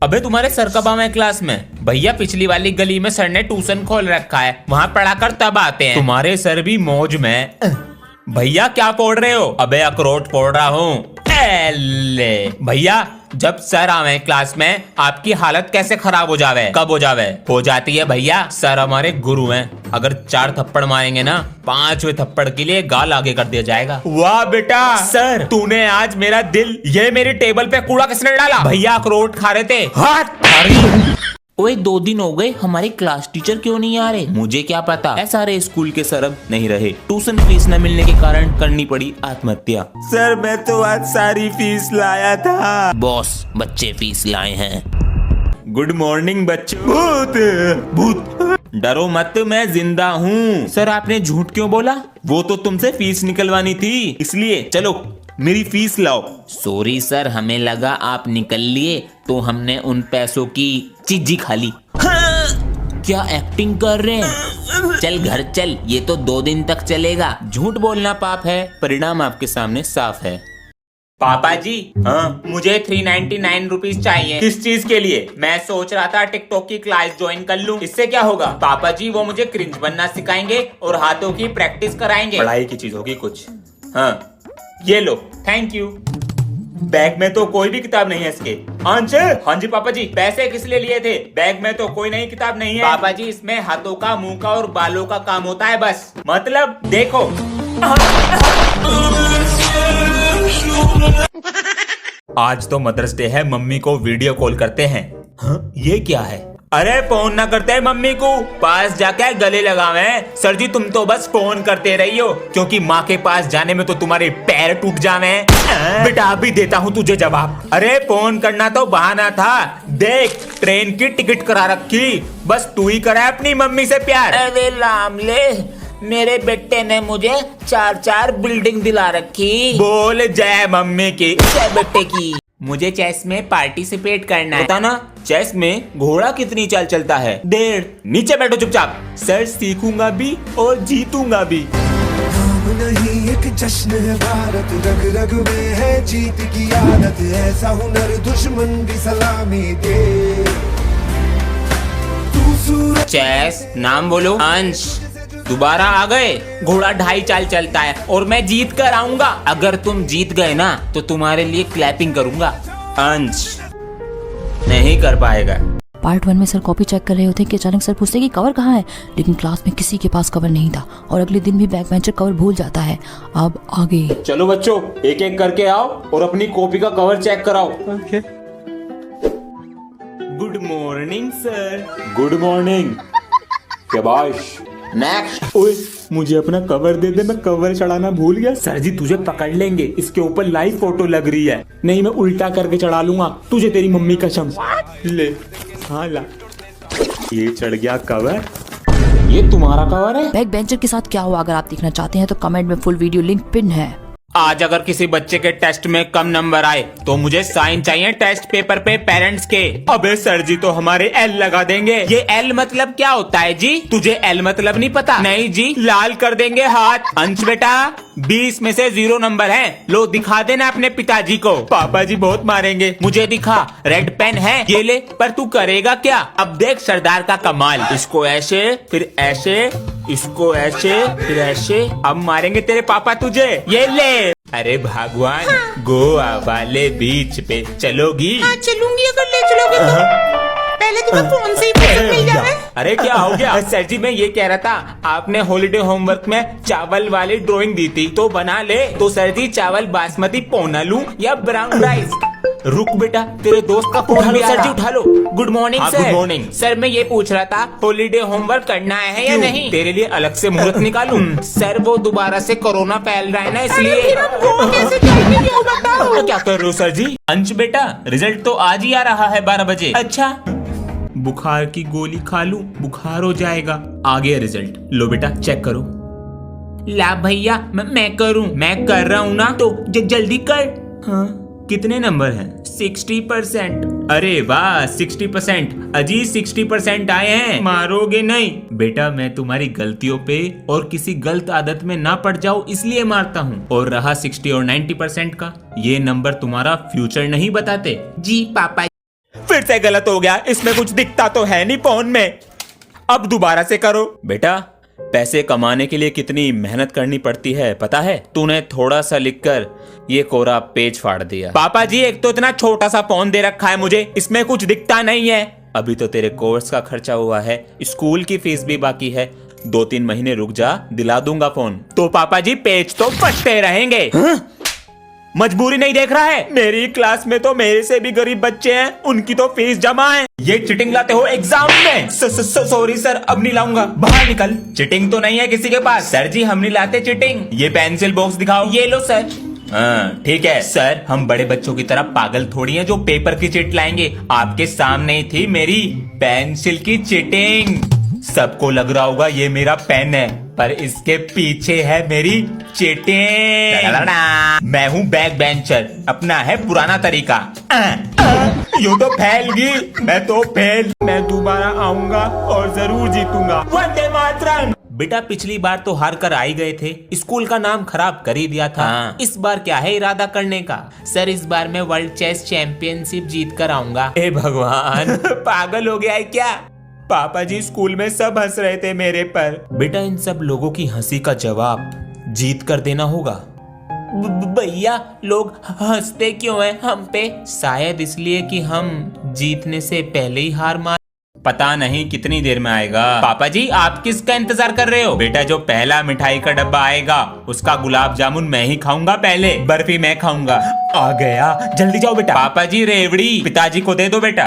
अबे तुम्हारे सर कब आवे क्लास में? भैया पिछली वाली गली में सर ने ट्यूशन खोल रखा है, वहाँ पढ़ा कर तब आते हैं। तुम्हारे सर भी मौज में। भैया क्या पढ़ रहे हो? अबे अखरोट पढ़ रहा हूँ। भैया जब सर आवे क्लास में आपकी हालत कैसे खराब हो जावे? कब हो जावे? हो जाती है भैया, सर हमारे गुरु हैं। अगर 4 थप्पड़ मारेंगे ना, 5वें थप्पड़ के लिए गाल आगे कर दिया जाएगा। वाह बेटा सर, तूने आज मेरा दिल। ये मेरी टेबल पे कूड़ा किसने डाला? भैया अखरोट खा रहे थे। ओए 2 दिन हो गए, हमारे क्लास टीचर क्यों नहीं आ रहे? मुझे क्या पता, सारे स्कूल के सर अब नहीं रहे। ट्यूशन फीस न मिलने के कारण करनी पड़ी आत्महत्या। सर मैं तो आज सारी फीस लाया था। बॉस बच्चे फीस लाए हैं। गुड मॉर्निंग बच्चों। भूत भूत, डरो मत, मैं जिंदा हूँ। सर आपने झूठ क्यों बोला? वो तो तुमसे फीस निकलवानी थी, इसलिए। चलो मेरी फीस लाओ। सॉरी सर, हमें लगा आप निकल लिए तो हमने उन पैसों की चीजी खा ली। हाँ। क्या एक्टिंग कर रहे हैं? चल घर चल, ये तो 2 दिन तक चलेगा। झूठ बोलना पाप है, परिणाम आपके सामने साफ है। पापा जी, हाँ मुझे 399 रुपीज चाहिए। किस चीज के लिए? मैं सोच रहा था टिकटॉक की क्लास ज्वाइन कर लूं। इससे क्या होगा? पापा जी वो मुझे क्रिंज बनना सिखाएंगे और हाथों की प्रैक्टिस कराएंगे। पढ़ाई की चीज होगी कुछ। हाँ ये लो, थैंक यू। बैग में तो कोई भी किताब नहीं है इसके। अंश, हाँ जी पापा जी। पैसे किस लिए लिए थे? बैग में तो कोई नई किताब नहीं है पापा जी, इसमें हाथों का, मुंह का और बालों का काम होता है बस। मतलब देखो। आज तो मदर्स डे है, मम्मी को वीडियो कॉल करते हैं। हाँ? ये क्या है? अरे फोन ना करते हैं मम्मी को, पास जाके गले लगावे। सर जी तुम तो बस फोन करते रही हो, क्योंकि माँ के पास जाने में तो तुम्हारे पैर टूट जावे। बेटा अभी देता हूँ तुझे जवाब। अरे फोन करना तो बहाना था, देख ट्रेन की टिकट करा रखी, बस तू ही करा अपनी मम्मी से प्यार। अरे लामले, मेरे बेटे ने मुझे 4 बिल्डिंग दिला रखी। बोल जय मम्मी की, जय बेटे की। मुझे चेस में पार्टिसिपेट करना है। ना चेस में घोड़ा कितनी चाल चलता है? 1.5। नीचे बैठो चुपचाप। सर सीखूंगा भी और जीतूंगा भी। नहीं एक जश्न है भारत, रग रग में है जीत की आदत, ऐसा हुनर दुश्मन भी सलामी दे। चेस नाम बोलो। अंश दोबारा आ गए। घोड़ा 2.5 चाल चलता है और मैं जीत कर आऊंगा। अगर तुम जीत गए ना तो तुम्हारे लिए क्लैपिंग करूंगा। अंश नहीं कर पाएगा। पार्ट 1 में सर कॉपी चेक कर रहे होते कि अचानक सर पूछते कि कवर कहाँ है, लेकिन क्लास में किसी के पास कवर नहीं था और अगले दिन भी बैक बेंचर कवर भूल जाता है। अब आगे चलो बच्चों, एक एक करके आओ और अपनी कॉपी का कवर चेक कराओ। Good morning sir. Good morning. शाबाश। नेक्स्ट। ओए मुझे अपना कवर दे दे, मैं कवर चढ़ाना भूल गया। सर जी तुझे पकड़ लेंगे, इसके ऊपर लाइव फोटो लग रही है। नहीं मैं उल्टा करके चढ़ा लूंगा तुझे, तेरी मम्मी कसम। ले हाँ ला, ये चढ़ गया कवर। ये तुम्हारा कवर है? बैक बेंचर के साथ क्या हुआ, अगर आप देखना चाहते हैं तो कमेंट में फुल वीडियो लिंक पिन है। आज अगर किसी बच्चे के टेस्ट में कम नंबर आए तो मुझे साइन चाहिए टेस्ट पेपर पे पेरेंट्स के। अबे सर जी तो हमारे एल लगा देंगे। ये एल मतलब क्या होता है जी? तुझे एल मतलब नहीं पता? नहीं जी, लाल कर देंगे हाथ। अंश बेटा 20 में से 0 नंबर है, लो दिखा देना अपने पिताजी को। पापा जी बहुत मारेंगे। मुझे दिखा, रेड पेन है, ये ले। पर तू करेगा क्या? अब देख सरदार का कमाल। इसको ऐसे फिर ऐसे, इसको ऐसे फिर ऐसे, अब मारेंगे तेरे पापा तुझे। ये ले। अरे भगवान, हाँ। गोवा वाले बीच पे चलोगी? हाँ चलूंगी, अगर ले चलोगे तो। पहले तुम्हें फोन से ही पैसे मिल जाए। अरे क्या हो गया? सर जी मैं ये कह रहा था, आपने हॉलीडे होमवर्क में चावल वाली ड्राइंग दी थी तो बना ले। तो सर जी चावल बासमती पौना लूं या ब्राउन राइस? रुक बेटा, तेरे दोस्त का फोन भी आ रहा। सर जी उठा लो। Good morning sir. Good morning sir. मैं ये पूछ रहा था हॉलीडे होमवर्क करना है या नहीं? तेरे लिए अलग से मुहूर्त निकालूं? सर वो दोबारा से कोरोना फैल रहा है ना, इसलिए। क्या कर रहे हो सर जी? अंश बेटा रिजल्ट तो आज ही आ रहा है 12 बजे। अच्छा बुखार की गोली खा लूं, बुखार हो जाएगा। आ गया रिजल्ट, लो बेटा चेक करो। ला भैया मैं करूं? मैं कर रहा हूं ना, तो जल्दी कर। हाँ कितने नंबर हैं? 60%। अरे वाह 60%। अजी 60% आए हैं, मारोगे नहीं? बेटा मैं तुम्हारी गलतियों पे और किसी गलत आदत में ना पड़ जाऊं इसलिए मारता हूँ। और रहा 60 और 90% का, ये नंबर तुम्हारा फ्यूचर नहीं बताते। जी पापा। फिर से गलत हो गया, इसमें कुछ दिखता तो है नहीं फोन में। अब दोबारा से करो। बेटा, पैसे कमाने के लिए कितनी मेहनत करनी पड़ती है पता है? तूने थोड़ा सा लिखकर ये कोरा पेज फाड़ दिया। पापा जी, एक तो इतना छोटा सा फोन दे रखा है मुझे, इसमें कुछ दिखता नहीं है। अभी तो तेरे कोर्स का खर्चा हुआ है, स्कूल की फीस भी बाकी है। 2-3 महीने रुक जा, दिला दूंगा फोन। तो पापा जी, पेज तो फटते रहेंगे। मजबूरी नहीं देख रहा है? मेरी क्लास में तो मेरे से भी गरीब बच्चे हैं, उनकी तो फीस जमा है। ये चिटिंग लाते हो एग्जाम में? सॉरी सर, अब नहीं लाऊंगा। बाहर निकल। चिटिंग तो नहीं है किसी के पास? सर जी, हम नहीं लाते चिटिंग। ये पेंसिल बॉक्स दिखाओ। ये लो सर। हाँ ठीक है सर, हम बड़े बच्चों की तरह पागल थोड़ी हैं जो पेपर की चिट लाएंगे। आपके सामने ही थी मेरी पेंसिल की चिटिंग। सबको लग रहा होगा ये मेरा पेन है, पर इसके पीछे है मेरी चिटिंग। मैं हूँ बैक बेंचर, अपना है पुराना तरीका। यू तो फैल गई, मैं तो फेल। मैं दोबारा आऊंगा और जरूर जीतूंगा। वंदे मातरम। बेटा, पिछली बार तो हार कर आई गए थे, स्कूल का नाम खराब कर ही दिया था। इस बार क्या है इरादा करने का? सर, इस बार मैं वर्ल्ड चेस चैंपियनशिप जीत कर आऊंगा। हे भगवान, पागल हो गया है क्या? पापा जी, स्कूल में सब हंस रहे थे मेरे पर। बेटा, इन सब लोगों की हंसी का जवाब जीत कर देना होगा। भैया, लोग हंसते क्यों हैं हम पे? शायद इसलिए कि हम जीतने से पहले ही हार मान। पता नहीं कितनी देर में आएगा। पापा जी, आप किसका इंतजार कर रहे हो? बेटा, जो पहला मिठाई का डब्बा आएगा उसका गुलाब जामुन मैं ही खाऊंगा, पहले बर्फी मैं खाऊंगा। आ गया, जल्दी जाओ बेटा। पापा जी, रेवड़ी पिताजी को दे दो बेटा।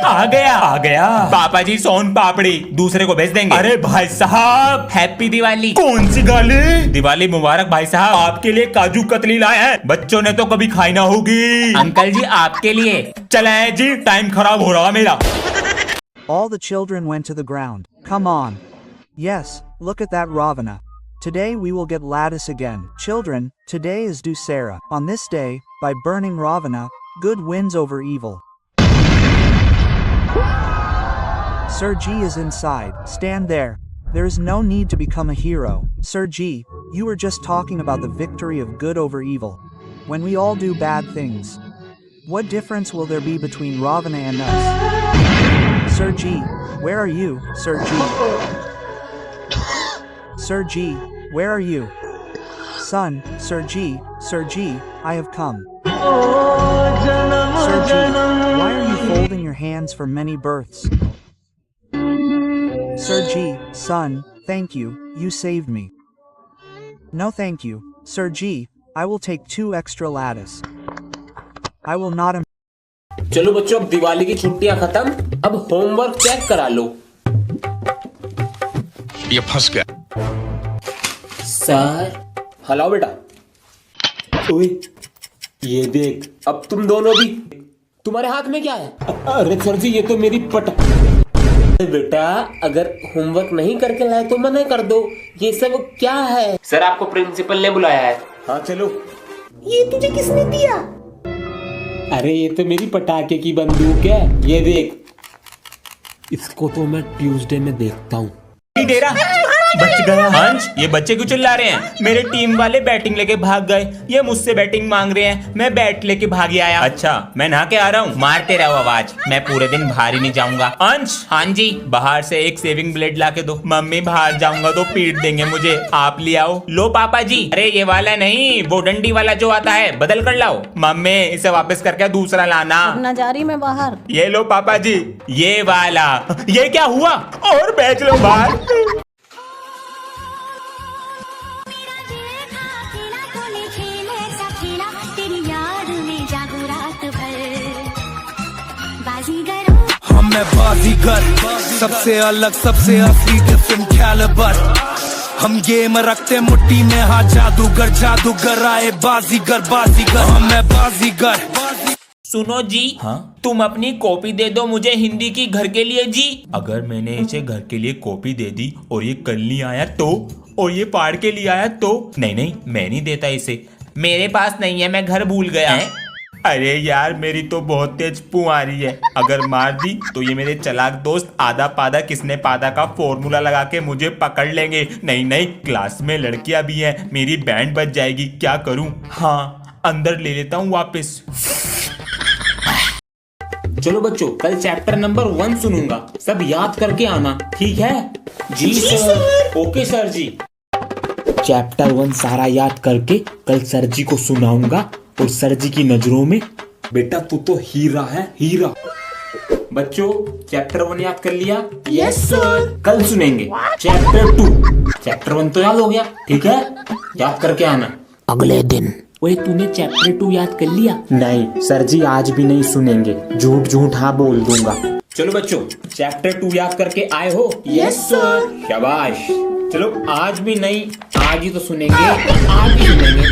आ गया। पापा जी, सोन पापड़ी दूसरे को भेज देंगे। अरे भाई साहब, हैप्पी दिवाली। कौन सी गाली? दिवाली मुबारक भाई साहब। आपके लिए काजू कतली लाए हैं, बच्चों ने तो कभी खाई ना होगी। अंकल जी, आपके लिए। चले जी, टाइम खराब हो रहा मेरा। All the children went to the ground. Come on. Yes, look at that Ravana. Today we will get lattice again. Children, today is Dussehra. On this day, by burning Ravana, good wins over evil. Sir G is inside. Stand there. There is no need to become a hero. Sir G, you were just talking about the victory of good over evil. When we all do bad things, what difference will there be between Ravana and us? Sir G, where are you, Sir G? Sir G, where are you? Son, Sir G, I have come. Sir G, why are you folding your hands for many births? Sir G, son, thank you, you saved me. No thank you, Sir G, I will take 2 extra lattice. I will not. चलो बच्चों, अब दिवाली की छुट्टियां खत्म, अब homework check करा लो। ये फंस गया। सर, हलाओ बेटा। ओए, ये देख, अब तुम दोनों भी। तुम्हारे हाथ में क्या है? अरे सर जी, ये तो मेरी बेटा, अगर होमवर्क नहीं करके लाए तो मना कर दो। ये सब क्या है? सर, आपको प्रिंसिपल ने बुलाया है। हाँ चलो। ये तुझे किसने दिया? अरे ये तो मेरी पटाखे की बंदूक है, ये देख। इसको तो मैं ट्यूसडे में देखता हूँ। बच गया। हंस, ये बच्चे क्यों चिल्ला रहे हैं? मेरे टीम वाले बैटिंग लेके भाग गए, ये मुझसे बैटिंग मांग रहे हैं, मैं बैट लेके भाग आया। अच्छा, मैं नहा के आ रहा हूँ, मारते रहो आवाज, मैं पूरे दिन बाहर ही नहीं जाऊंगा। अंश, हाँ जी, बाहर से एक सेविंग ब्लेड ला के दो। मम्मी, बाहर जाऊंगा तो पीट देंगे मुझे, आप ले आओ। लो पापा जी। अरे ये वाला नहीं, वो डंडी वाला जो आता है, बदल कर लाओ। मम्मी, इसे वापस करके दूसरा लाना। ना जा रही मैं बाहर। ये लो पापा जी, ये वाला। ये क्या हुआ? और बेच लो बाहर। मैं बाजीगर, सबसे अलग, सबसे असली, डिफरेंट कैलिबर। हम गेम रखते मुट्ठी में, हाँ जादूगर आए बाजीगर। मैं बाजीगर। सुनो जी, हाँ? तुम अपनी कॉपी दे दो मुझे हिंदी की घर के लिए जी। अगर मैंने इसे घर के लिए कॉपी दे दी और ये कल नहीं आया तो, और ये पाड़ के लिए आया तो? नहीं, मैं नहीं देता इसे, मेरे पास नहीं है, मैं घर भूल गया। अरे यार, मेरी तो बहुत तेज पू आ रही है, अगर मार दी तो ये मेरे चालाक दोस्त आधा पादा किसने पादा का फॉर्मूला लगा के मुझे पकड़ लेंगे। नहीं, क्लास में लड़कियां भी हैं, मेरी बैंड बज जाएगी, क्या करूं? हाँ, अंदर ले लेता हूं वापस। चलो बच्चों, कल चैप्टर नंबर 1 सुनूंगा, सब याद करके आना, ठीक है? जी सर। ओके सर जी। चैप्टर 1 सारा याद करके कल सर जी को सुनाऊंगा, और सर जी की नजरों में बेटा तू तो हीरा है, हीरा। बच्चों, चैप्टर 1 याद कर लिया? Yes sir. कल सुनेंगे चैप्टर 2। चैप्टर 1 तो याद हो गया, ठीक है? याद करके आना। अगले दिन। ओए, तूने चैप्टर 2 याद कर लिया? नहीं सर जी, आज भी नहीं सुनेंगे, झूठ झूठ हाँ बोल दूंगा। चलो बच्चों, चैप्टर 2 याद करके आए हो? Yes sir. शाबाश। चलो आज भी नहीं, आज ही तो सुनेंगे, आज ही सुनेंगे।